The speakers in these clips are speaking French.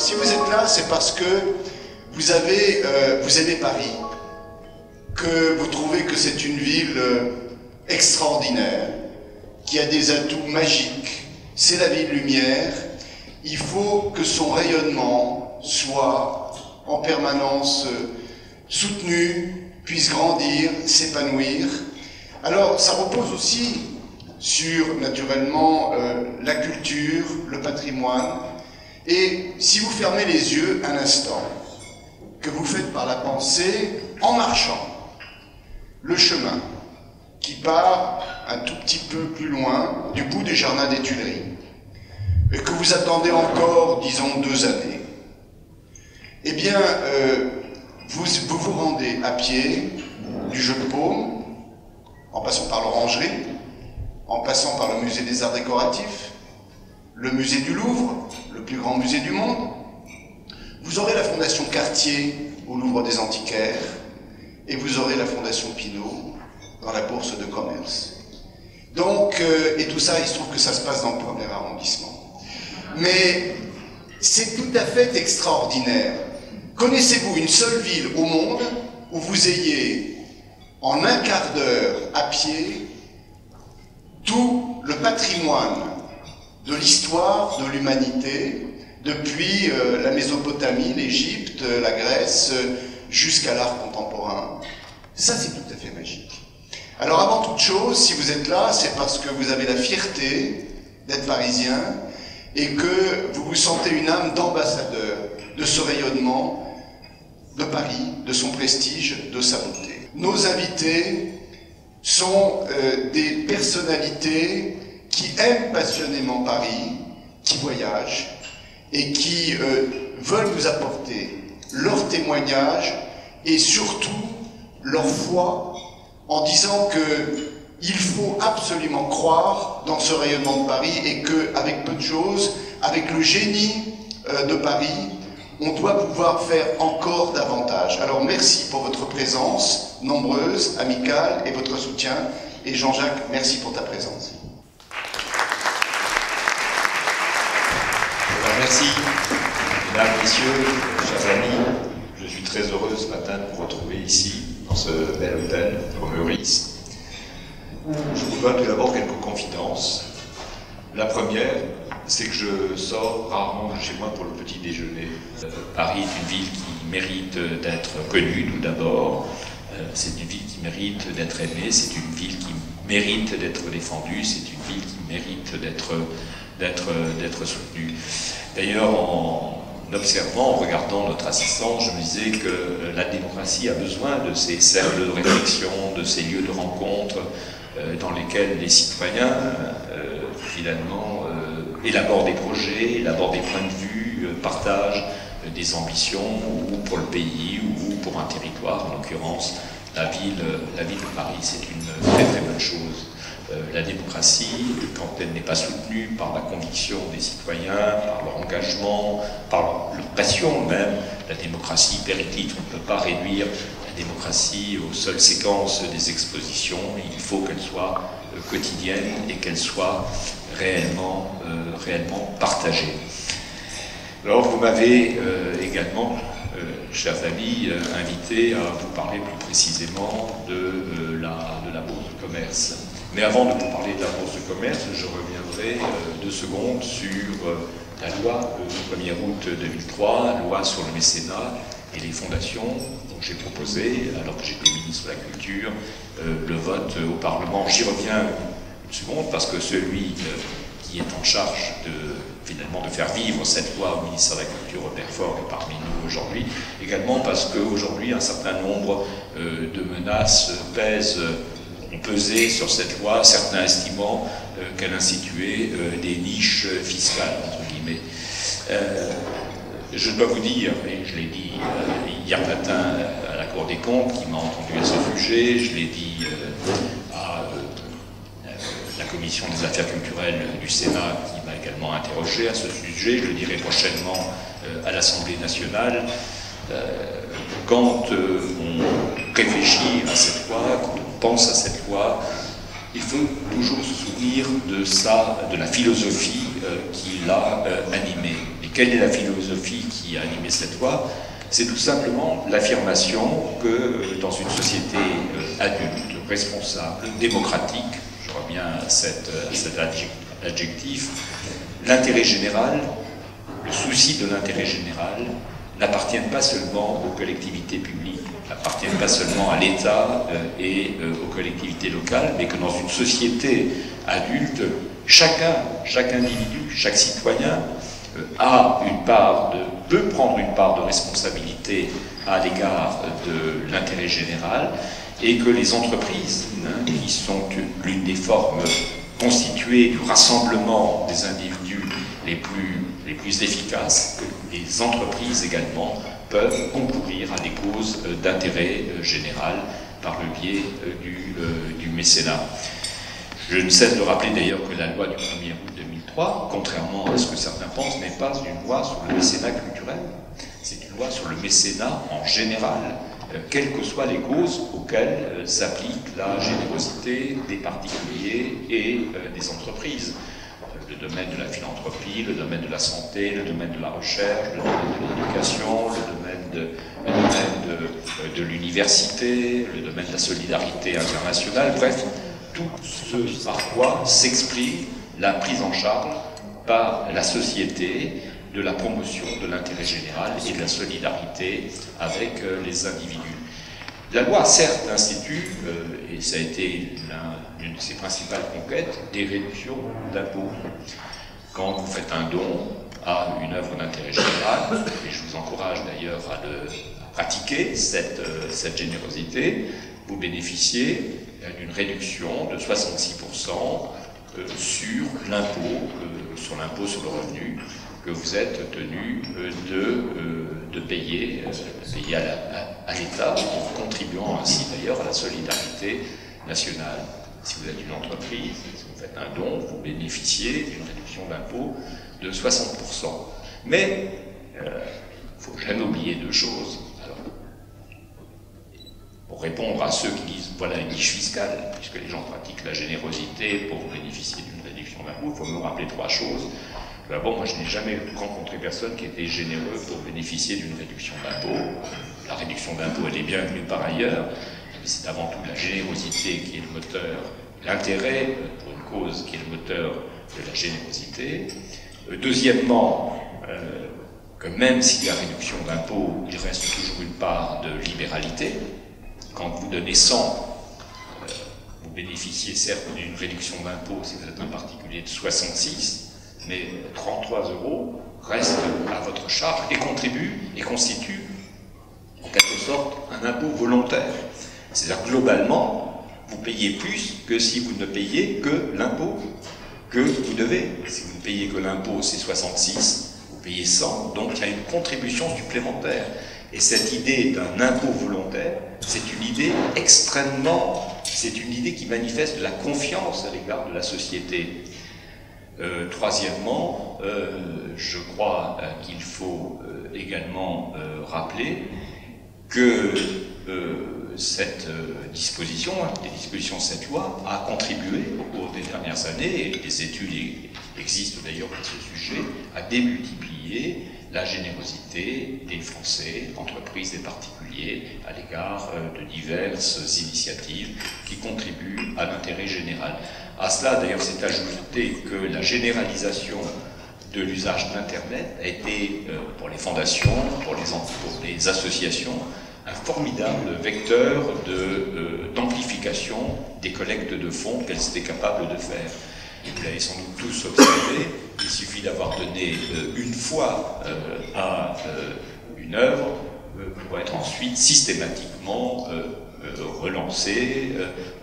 Si vous êtes là, c'est parce que vous aimez Paris, que vous trouvez que c'est une ville extraordinaire, qui a des atouts magiques. C'est la ville lumière. Il faut que son rayonnement soit en permanence soutenu, puisse grandir, s'épanouir. Alors, ça repose aussi sur, naturellement, la culture, le patrimoine. Et si vous fermez les yeux un instant, que vous faites par la pensée, en marchant, le chemin qui part un tout petit peu plus loin du bout des jardins des Tuileries, et que vous attendez encore, disons, 2 années, eh bien, vous vous rendez à pied du Jeu de Paume, en passant par l'Orangerie, en passant par le musée des Arts Décoratifs, le musée du Louvre, le plus grand musée du monde. Vous aurez la Fondation Cartier au Louvre des Antiquaires, et vous aurez la Fondation Pinault dans la Bourse de Commerce. Donc, et tout ça, il se trouve que ça se passe dans le 1er arrondissement. Mais c'est tout à fait extraordinaire. Connaissez-vous une seule ville au monde où vous ayez, en un quart d'heure à pied, tout le patrimoine de l'histoire de l'humanité, depuis la Mésopotamie, l'Égypte, la Grèce, jusqu'à l'art contemporain? Ça, c'est tout à fait magique. Alors, avant toute chose, si vous êtes là, c'est parce que vous avez la fierté d'être parisien et que vous vous sentez une âme d'ambassadeur de ce rayonnement de Paris, de son prestige, de sa beauté. Nos invités sont des personnalités qui aiment passionnément Paris, qui voyagent et qui veulent nous apporter leur témoignage et surtout leur foi en disant qu'il faut absolument croire dans ce rayonnement de Paris et qu'avec peu de choses, avec le génie de Paris, on doit pouvoir faire encore davantage. Alors merci pour votre présence nombreuse, amicale et votre soutien. Et Jean-Jacques, merci pour ta présence. Alors, merci, mesdames, messieurs, chers amis. Je suis très heureux ce matin de vous retrouver ici, dans ce bel hôtel au Meurice. Je vous dois tout d'abord quelques confidences. La première, c'est que je sors rarement de chez moi pour le petit déjeuner. Paris est une ville qui mérite d'être connue, tout d'abord. C'est une ville qui mérite d'être aimée, c'est une ville qui mérite d'être défendue, c'est une ville qui mérite d'être soutenue. D'ailleurs, en observant, en regardant notre assistance, je me disais que la démocratie a besoin de ces cercles de réflexion, de ces lieux de rencontre dans lesquels les citoyens, finalement, élaborent des projets, élaborent des points de vue, partagent des ambitions, ou pour le pays, ou pour un territoire, en l'occurrence la ville de Paris. C'est une très très bonne chose. La démocratie, quand elle n'est pas soutenue par la conviction des citoyens, par leur engagement, par leur passion même, la démocratie périclite. On ne peut pas réduire la démocratie aux seules séquences des expositions. Il faut qu'elle soit quotidienne et qu'elle soit réellement partagée. Alors vous m'avez également, chers amis, invité à vous parler plus précisément de la Bourse de commerce. Mais avant de vous parler de la Bourse de commerce, je reviendrai 2 secondes sur la loi du 1er août 2003, loi sur le mécénat et les fondations, dont j'ai proposé, alors que j'étais ministre de la Culture, le vote au Parlement. J'y reviens une seconde, parce que celui qui est en charge finalement de faire vivre cette loi au ministère de la Culture, Robert Faure, est parmi nous aujourd'hui, également parce qu'aujourd'hui un certain nombre de menaces pèsent, ont pesé sur cette loi, certains estimant qu'elle instituait des niches fiscales, entre guillemets. Je dois vous dire, et je l'ai dit hier matin à la Cour des comptes, qui m'a entendu à ce sujet, je l'ai dit à la Commission des affaires culturelles du Sénat, qui m'a également interrogé à ce sujet, je le dirai prochainement à l'Assemblée nationale. Quand on réfléchit à cette loi, quand on pense à cette loi, il faut toujours se souvenir de la philosophie qui l'a animée et quelle est la philosophie qui a animé cette loi? C'est tout simplement l'affirmation que dans une société adulte, responsable, démocratique, je reviens à cet adjectif, l'intérêt général, le souci de l'intérêt général n'appartiennent pas seulement aux collectivités publiques, n'appartiennent pas seulement à l'État et aux collectivités locales, mais que dans une société adulte, chaque individu, chaque citoyen peut prendre une part de responsabilité à l'égard de l'intérêt général, et que les entreprises, qui sont l'une des formes constituées du rassemblement des individus les plus efficaces, les entreprises également peuvent concourir à des causes d'intérêt général par le biais du mécénat. Je ne cesse de rappeler d'ailleurs que la loi du 1er août 2003, contrairement à ce que certains pensent, n'est pas une loi sur le mécénat culturel, c'est une loi sur le mécénat en général, quelles que soient les causes auxquelles s'applique la générosité des particuliers et des entreprises. Le domaine de la philanthropie, le domaine de la santé, le domaine de la recherche, le domaine de l'éducation, le domaine de l'université, le domaine de la solidarité internationale, bref, tout ce par quoi s'exprime la prise en charge par la société de la promotion de l'intérêt général et de la solidarité avec les individus. La loi, certes, institue, et ça a été l'une de ses principales conquêtes, des réductions d'impôts. Quand vous faites un don à une œuvre d'intérêt général, et je vous encourage d'ailleurs à pratiquer cette générosité, vous bénéficiez d'une réduction de 66% sur l'impôt sur le revenu que vous êtes tenu de payer à l'État, en contribuant ainsi d'ailleurs à la solidarité nationale. Si vous êtes une entreprise, si vous faites un don, vous bénéficiez d'une réduction d'impôt de 60%. Mais il ne faut jamais oublier deux choses. Alors, pour répondre à ceux qui disent voilà une niche fiscale, puisque les gens pratiquent la générosité pour bénéficier d'une réduction d'impôt, il faut me rappeler trois choses. D'abord, moi je n'ai jamais rencontré personne qui était généreux pour bénéficier d'une réduction d'impôt. La réduction d'impôt, elle est bienvenue par ailleurs, mais c'est avant tout la générosité qui est le moteur, l'intérêt pour une cause qui est le moteur de la générosité. Deuxièmement, que même s'il y a réduction d'impôt, il reste toujours une part de libéralité. Quand vous donnez 100, vous bénéficiez certes d'une réduction d'impôt si vous êtes un particulier de 66, mais 33 € restent à votre charge et contribuent et constituent en quelque sorte un impôt volontaire. C'est-à-dire globalement, vous payez plus que si vous ne payez que l'impôt que vous devez. Si vous ne payez que l'impôt, c'est 66, vous payez 100, donc il y a une contribution supplémentaire. Et cette idée d'un impôt volontaire, c'est une idée c'est une idée qui manifeste de la confiance à l'égard de la société. Troisièmement, je crois qu'il faut également rappeler que cette disposition, les dispositions de cette loi, a contribué au cours des dernières années, et des études existent d'ailleurs à ce sujet, à démultiplier la générosité des Français, entreprises et particuliers, à l'égard de diverses initiatives qui contribuent à l'intérêt général. À cela, d'ailleurs, c'est ajouté que la généralisation de l'usage d'Internet a été, pour les fondations, pour les associations, un formidable vecteur d'amplification des collectes de fonds qu'elles étaient capables de faire. Vous l'avez sans doute tous observé, il suffit d'avoir donné une fois à une œuvre pour être ensuite systématiquement relancé.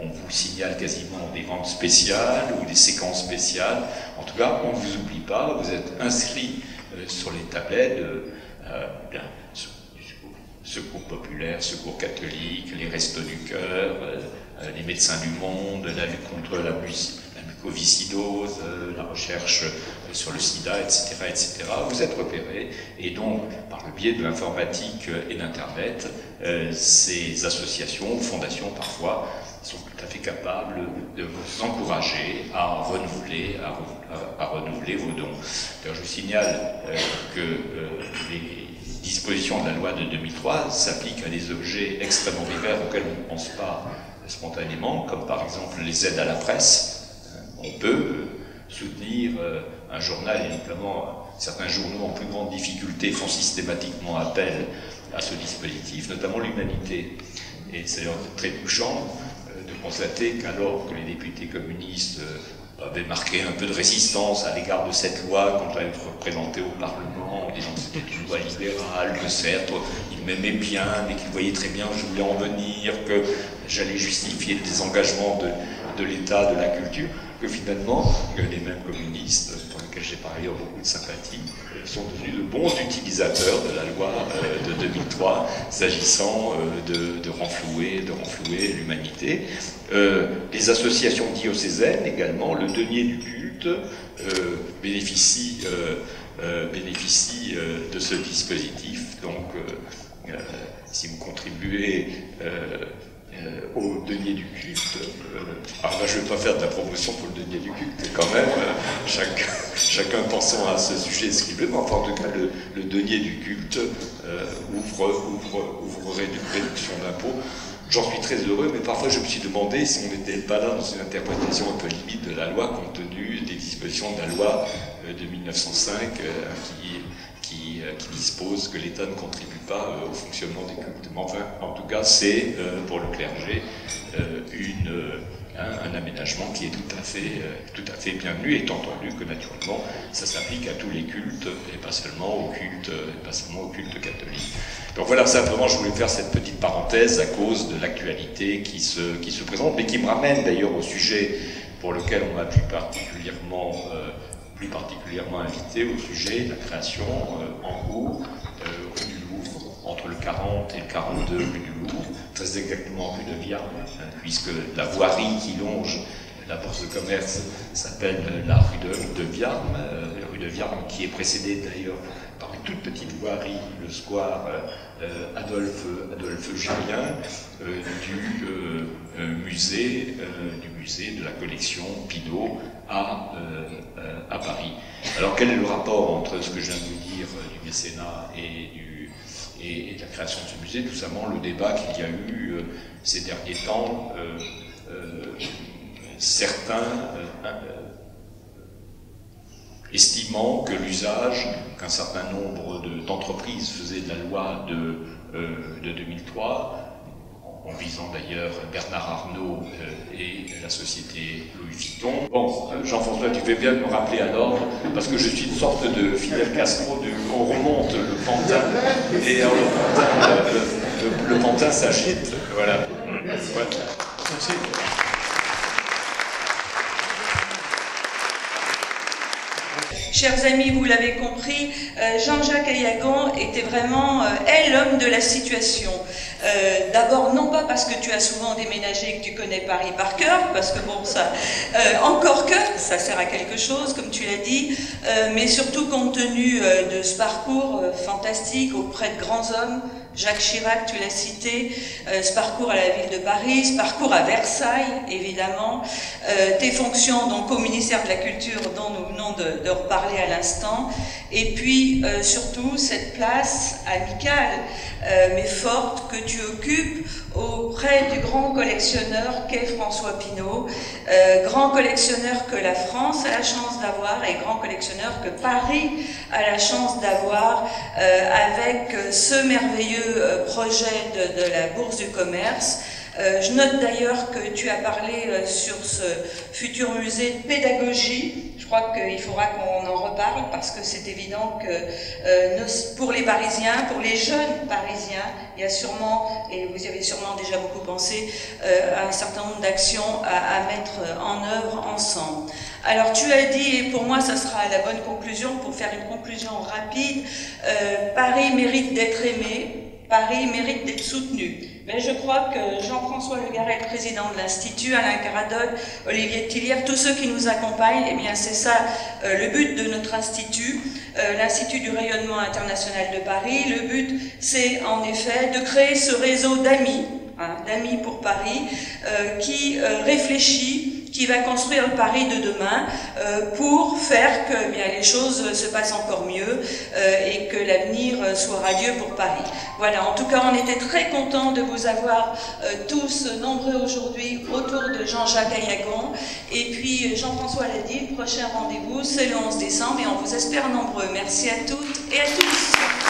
On vous signale quasiment des ventes spéciales ou des séquences spéciales. En tout cas, on ne vous oublie pas, vous êtes inscrit sur les tablettes Secours populaire, Secours catholique, les Restos du Cœur, les Médecins du Monde, la lutte contre ovicidose, la recherche sur le sida, etc., etc., vous êtes repérés, et donc, par le biais de l'informatique et d'Internet, ces associations, fondations parfois, sont tout à fait capables de vous encourager à renouveler vos dons. Alors, je signale que les dispositions de la loi de 2003 s'appliquent à des objets extrêmement divers auxquels on ne pense pas spontanément, comme par exemple les aides à la presse. On peut soutenir un journal, et notamment certains journaux en plus grande difficulté font systématiquement appel à ce dispositif, notamment l'Humanité. Et c'est d'ailleurs très touchant de constater qu'alors que les députés communistes avait marqué un peu de résistance à l'égard de cette loi quand elle était représentée au Parlement, en disant que c'était une loi libérale, que certes, il m'aimait bien, mais qu'il voyait très bien que je voulais en venir, que j'allais justifier le désengagement de l'État, de la culture, que finalement, les mêmes communistes, pour lesquels j'ai par ailleurs beaucoup de sympathie, sont devenus de bons utilisateurs de la loi de 2003, s'agissant de renflouer l'humanité. Les associations diocésaines également, le denier du culte, bénéficie de ce dispositif. Donc, si vous contribuez au denier du culte, alors là je ne vais pas faire de la promotion pour le denier du culte, quand même, chacun pensant à ce sujet scribé, mais enfin en tout cas le denier du culte ouvrerait une réduction d'impôt. J'en suis très heureux, mais parfois je me suis demandé si on n'était pas là dans une interprétation un peu limite de la loi, compte tenu des dispositions de la loi de 1905 qui dispose que l'État ne contribue pas au fonctionnement des cultes. Mais enfin, en tout cas, c'est pour le clergé un aménagement qui est tout à fait bienvenu, étant entendu que naturellement, ça s'applique à tous les cultes et pas seulement au culte catholique. Donc voilà, simplement, je voulais faire cette petite parenthèse à cause de l'actualité qui se présente, mais qui me ramène d'ailleurs au sujet pour lequel on m'a plus particulièrement invité, au sujet de la création en cours rue du Louvre, entre le 40 et le 42 rue du Louvre, très exactement rue de Viarme, puisque la voirie qui longe la bourse de commerce s'appelle la rue de Viarme, rue de Viarme qui est précédée d'ailleurs par une toute petite voirie, le square Adolphe Julien, du musée de la collection Pinault à Paris. Alors quel est le rapport entre ce que je viens de vous dire du mécénat et de la création de ce musée? Tout simplement le débat qu'il y a eu ces derniers temps, certains estimant que l'usage qu'un certain nombre d'entreprises faisaient de la loi de 2003, en visant d'ailleurs Bernard Arnault et la société Louis Vuitton. Bon, Jean-François, tu fais bien de me rappeler à l'ordre, parce que je suis une sorte de Fidel Castro, on remonte le Pantin, et alors le Pantin s'agite. Voilà. Merci. Chers amis, vous l'avez compris, Jean-Jacques Ayagan était vraiment l'homme de la situation. D'abord, non pas parce que tu as souvent déménagé et que tu connais Paris par cœur, parce que bon, ça, encore que, ça sert à quelque chose, comme tu l'as dit, mais surtout compte tenu de ce parcours fantastique auprès de grands hommes, Jacques Chirac, tu l'as cité, ce parcours à la ville de Paris, ce parcours à Versailles, évidemment, tes fonctions donc au ministère de la Culture dont nous venons de reparler à l'instant, et puis surtout cette place amicale mais forte que tu occupes auprès du grand collectionneur qu'est François Pinault, grand collectionneur que la France a la chance d'avoir et grand collectionneur que Paris a la chance d'avoir avec ce merveilleux projet de la Bourse du Commerce. Je note d'ailleurs que tu as parlé sur ce futur musée de pédagogie. Je crois qu'il faudra qu'on en reparle parce que c'est évident que pour les Parisiens, pour les jeunes Parisiens, il y a sûrement, et vous y avez sûrement déjà beaucoup pensé, un certain nombre d'actions à mettre en œuvre ensemble. Alors tu as dit, et pour moi ça sera la bonne conclusion, pour faire une conclusion rapide, Paris mérite d'être aimé, Paris mérite d'être soutenu. Mais je crois que Jean-François Le Garel, président de l'Institut, Alain Caradoc, Olivier Tillière, tous ceux qui nous accompagnent, eh bien c'est ça le but de notre institut, l'Institut du rayonnement international de Paris. Le but, c'est en effet de créer ce réseau d'amis, d'amis pour Paris, qui réfléchit, qui va construire le Paris de demain pour faire que eh bien, les choses se passent encore mieux et que l'avenir soit radieux pour Paris. Voilà, en tout cas, on était très contents de vous avoir tous nombreux aujourd'hui autour de Jean-Jacques Ayagon. Et puis, Jean-François l'a dit, le prochain rendez-vous, c'est le 11 décembre et on vous espère nombreux. Merci à toutes et à tous.